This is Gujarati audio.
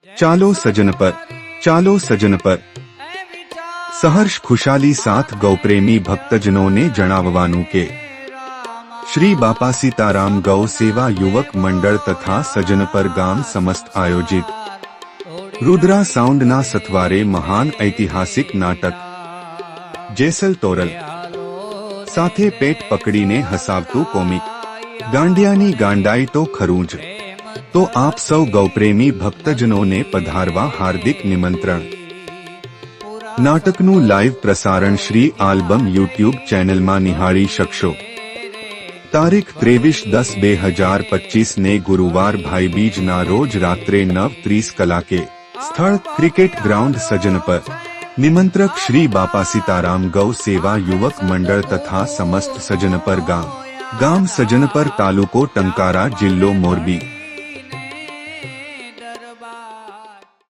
ચાલો સજન પર, ચાલો સજન પર. સહર્ષ ખુશાલી સાથ ગૌપ્રેમી ભક્તજનોને જણાવવાનું કે શ્રી બાપા સીતારામ ગૌ સેવા યુવક મંડળ તથા સજનપર ગામ સમસ્ત આયોજિત રુદ્રા સાઉન્ડના સથવારે મહાન ઐતિહાસિક નાટક જેસલ તોરલ સાથે પેટ પકડીને હસાવતું કોમિક ગાંડિયાની ગાંડાઈ તો ખરું જ. તો આપ સૌ ગૌપ્રેમી ભક્તજનોને પધારવા હાર્દિક નિમંત્રણ. નાટકનું લાઈવ પ્રસારણ શ્રી આલ્બમ યુટ્યુબ ચેનલમાં નિહાળી શકશો. તારીખ 23/10/2025 ને ગુરુવાર ભાઈબીજના રોજ રાત્રે 9:30 કલાકે. સ્થળ ક્રિકેટ ગ્રાઉન્ડ સજનપર. નિમંત્રક શ્રી બાપા સીતારામ ગૌ સેવા યુવક મંડળ તથા સમસ્ત સજનપર ગામ. ગામ સજનપર, તાલુકો ટંકારા, જિલ્લો મોરબી.